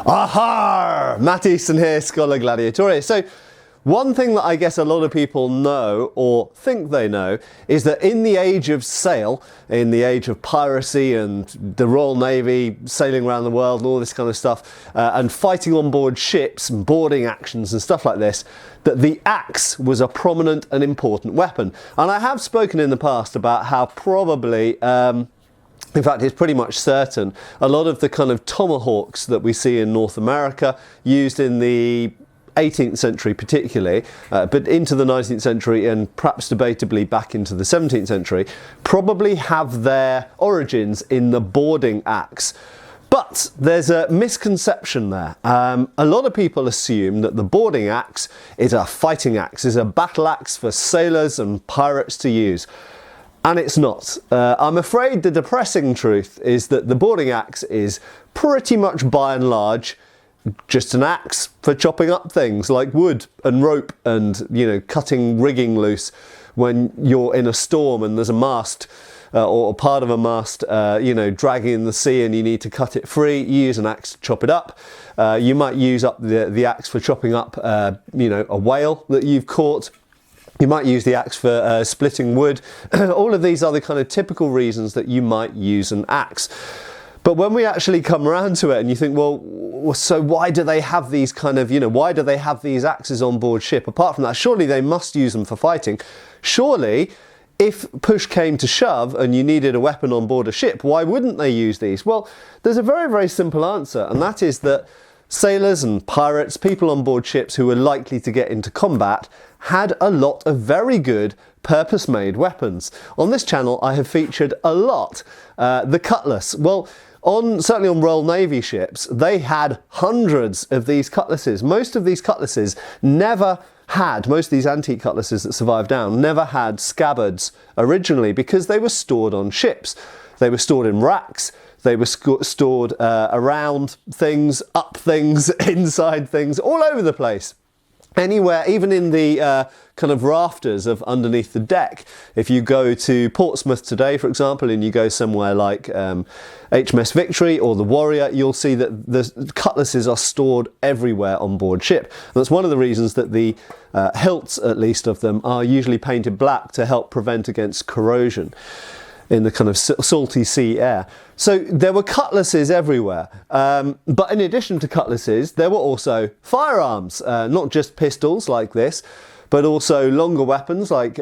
Aha! Matt Easton here, Scholar Gladiatore. So, one thing that I guess a lot of people know, or think they know, is that in the age of sail, in the age of piracy and the Royal Navy sailing around the world and all this kind of stuff, and fighting on board ships and boarding actions and stuff like this, that the axe was a prominent and important weapon. And I have spoken in the past about how probably in fact, it's pretty much certain a lot of the kind of tomahawks that we see in North America, used in the 18th century particularly, but into the 19th century and perhaps debatably back into the 17th century, probably have their origins in the boarding axe. But there's a misconception there. A lot of people assume that the boarding axe is a fighting axe, is a battle axe for sailors and pirates to use. And it's not. I'm afraid the depressing truth is that the boarding axe is pretty much by and large just an axe for chopping up things like wood and rope and, you know, cutting rigging loose when you're in a storm and there's a mast or part of a mast, you know, dragging in the sea and you need to cut it free. You use an axe to chop it up. You might use up the axe for chopping up, you know, a whale that you've caught. You might use the axe for splitting wood. All of these are the kind of typical reasons that you might use an axe. But when we actually come around to it and you think, well, so why do they have these kind of, you know, why do they have these axes on board ship? Apart from that, surely they must use them for fighting. Surely, if push came to shove and you needed a weapon on board a ship, why wouldn't they use these? Well, there's a very, very simple answer, and that is that sailors and pirates, people on board ships who were likely to get into combat, had a lot of very good purpose-made weapons. On this channel I have featured a lot the cutlass. Well, certainly on Royal Navy ships, they had hundreds of these cutlasses. Most of these cutlasses never had, most of these antique cutlasses that survived down, never had scabbards originally because they were stored on ships. They were stored in racks. They were stored around things, up things, inside things, all over the place. Anywhere, even in the kind of rafters of underneath the deck. If you go to Portsmouth today, for example, and you go somewhere like HMS Victory or the Warrior, you'll see that the cutlasses are stored everywhere on board ship. And that's one of the reasons that the hilts, at least of them, are usually painted black to help prevent against corrosion in the kind of salty sea air. So there were cutlasses everywhere. But in addition to cutlasses, there were also firearms, not just pistols like this, but also longer weapons like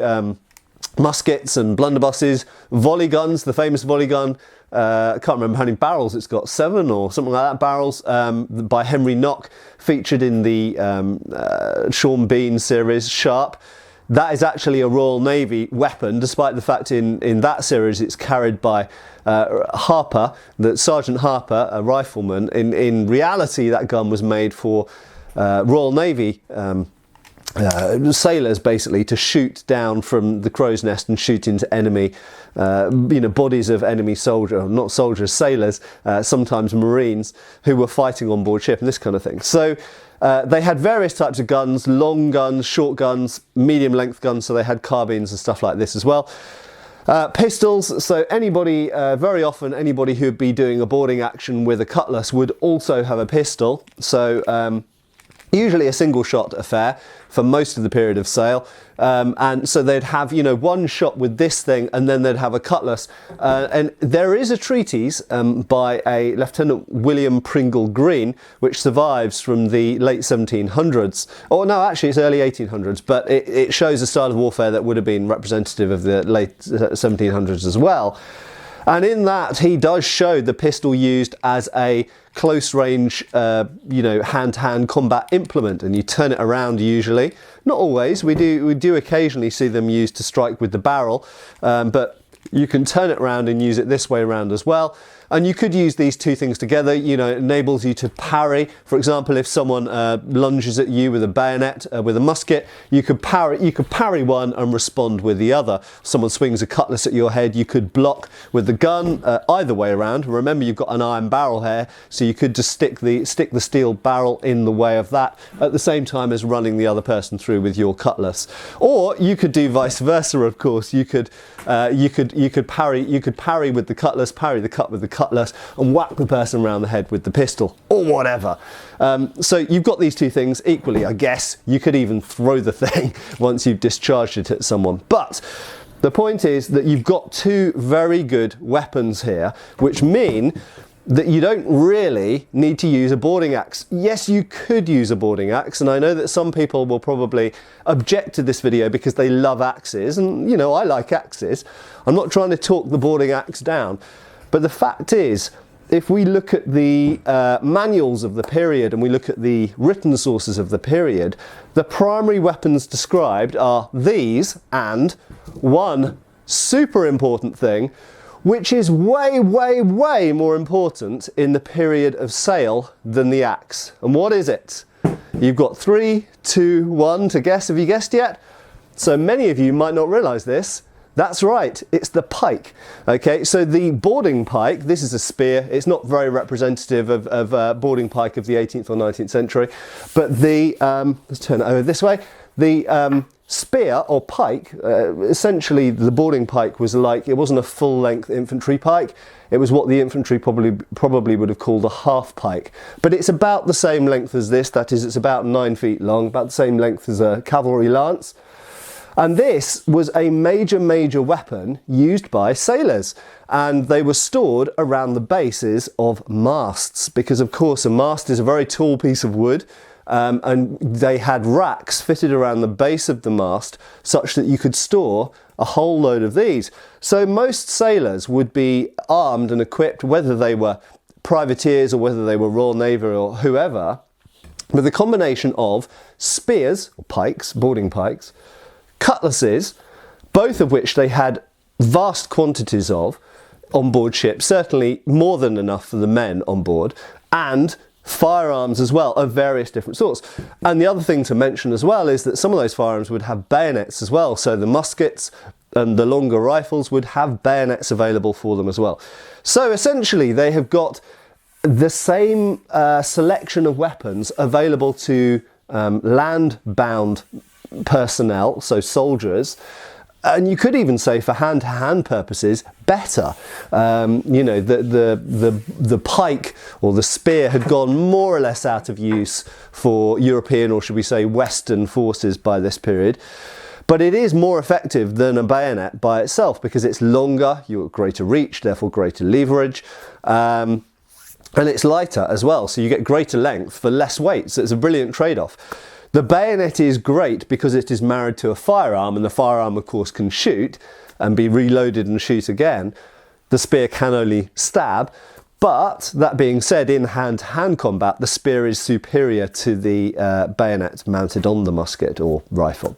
muskets and blunderbusses, volley guns, the famous volley gun. I can't remember how many barrels it's got, 7 or something like that barrels, by Henry Knock, featured in the Sean Bean series, Sharp. That is actually a Royal Navy weapon, despite the fact in that series it's carried by Harper, Sergeant Harper, a rifleman. In reality, that gun was made for Royal Navy sailors, basically, to shoot down from the crow's nest and shoot into enemy, you know, bodies of enemy not soldiers, sailors, sometimes Marines, who were fighting on board ship and this kind of thing. So they had various types of guns, long guns, short guns, medium length guns, so they had carbines and stuff like this as well. Pistols, so anybody, very often anybody who would be doing a boarding action with a cutlass would also have a pistol. So usually a single shot affair for most of the period of sail, and so they'd have, you know, one shot with this thing and then they'd have a cutlass. And there is a treatise by a Lieutenant William Pringle Green which survives from the late 1700s, or no, actually it's early 1800s, but it shows a style of warfare that would have been representative of the late 1700s as well. And in that, he does show the pistol used as a close range, you know, hand-to-hand combat implement, and you turn it around usually. Not always. We do occasionally see them used to strike with the barrel, but you can turn it around and use it this way around as well. And you could use these two things together. You know, it enables you to parry. For example, if someone lunges at you with a bayonet, with a musket, you could parry one and respond with the other. Someone swings a cutlass at your head, you could block with the gun, either way around. Remember, you've got an iron barrel here, so you could just stick the steel barrel in the way of that at the same time as running the other person through with your cutlass. Or you could do vice versa, of course. You could you could parry with the cutlass, parry the cut with the cutlass, and whack the person around the head with the pistol, or whatever. So you've got these two things equally. I guess you could even throw the thing once you've discharged it at someone. But the point is that you've got two very good weapons here, which mean that you don't really need to use a boarding axe. Yes, you could use a boarding axe, and I know that some people will probably object to this video because they love axes, and you know, I like axes. I'm not trying to talk the boarding axe down, but the fact is, if we look at the manuals of the period and we look at the written sources of the period, the primary weapons described are these and one super important thing, which is way, way, way more important in the period of sale than the axe. And what is it? You've got 3, 2, 1 to guess. Have you guessed yet? So many of you might not realise this. That's right, it's the pike. Okay, so the boarding pike, this is a spear. It's not very representative of boarding pike of the 18th or 19th century, but the, let's turn it over this way. The spear or pike, essentially the boarding pike was like, it wasn't a full-length infantry pike. It was what the infantry probably would have called a half pike. But it's about the same length as this, that is, it's about 9 feet long, about the same length as a cavalry lance. And this was a major weapon used by sailors, and they were stored around the bases of masts, because of course a mast is a very tall piece of wood, and they had racks fitted around the base of the mast such that you could store a whole load of these. So most sailors would be armed and equipped, whether they were privateers or whether they were Royal Navy or whoever, with a combination of spears, or pikes, boarding pikes, cutlasses, both of which they had vast quantities of on board ship, certainly more than enough for the men on board, and firearms as well of various different sorts. And the other thing to mention as well is that some of those firearms would have bayonets as well, so the muskets and the longer rifles would have bayonets available for them as well. So essentially they have got the same selection of weapons available to land-bound personnel, so soldiers, and you could even say for hand-to-hand purposes better. You know, the pike or the spear had gone more or less out of use for European, or should we say Western forces by this period, but it is more effective than a bayonet by itself because it's longer, you've got greater reach, therefore greater leverage, and it's lighter as well, so you get greater length for less weight, so it's a brilliant trade-off. The bayonet is great because it is married to a firearm, and the firearm of course can shoot and be reloaded and shoot again. The spear can only stab, but that being said, in hand-to-hand combat the spear is superior to the bayonet mounted on the musket or rifle.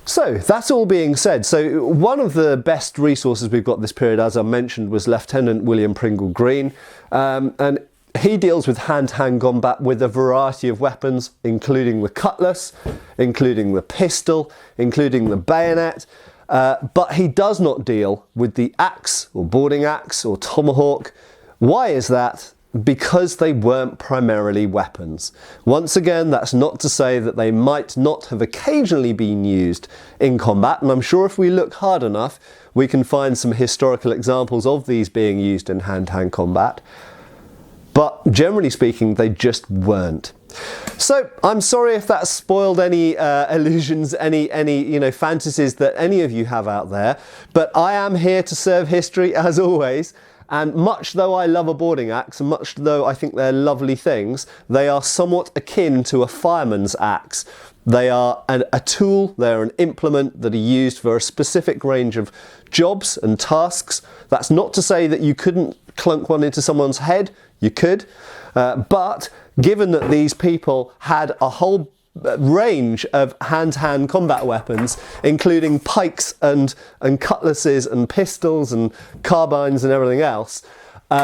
So that's all being said. So one of the best resources we've got this period, as I mentioned, was Lieutenant William Pringle Green, and he deals with hand-to-hand combat with a variety of weapons, including the cutlass, including the pistol, including the bayonet, but he does not deal with the axe or boarding axe or tomahawk. Why is that? Because they weren't primarily weapons. Once again, that's not to say that they might not have occasionally been used in combat, and I'm sure if we look hard enough we can find some historical examples of these being used in hand-to-hand combat. But generally speaking, they just weren't. So I'm sorry if that spoiled any illusions, any fantasies that any of you have out there. But I am here to serve history as always. And much though I love a boarding axe, and much though I think they're lovely things, they are somewhat akin to a fireman's axe. They are a tool, they're an implement that are used for a specific range of jobs and tasks. That's not to say that you couldn't clunk one into someone's head. You could, but given that these people had a whole range of hand-to-hand combat weapons, including pikes and cutlasses and pistols and carbines and everything else,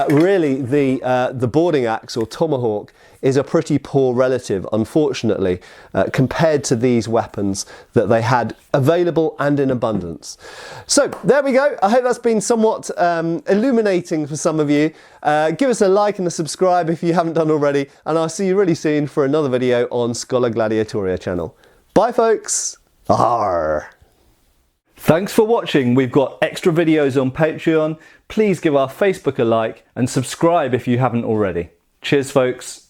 really the boarding axe or tomahawk is a pretty poor relative, unfortunately, compared to these weapons that they had available and in abundance. So there we go. I hope that's been somewhat illuminating for some of you. Give us a like and a subscribe if you haven't done already, and I'll see you really soon for another video on Schola Gladiatoria channel. Bye folks! Arr! Thanks for watching. We've got extra videos on Patreon. Please give our Facebook a like and subscribe if you haven't already. Cheers, folks.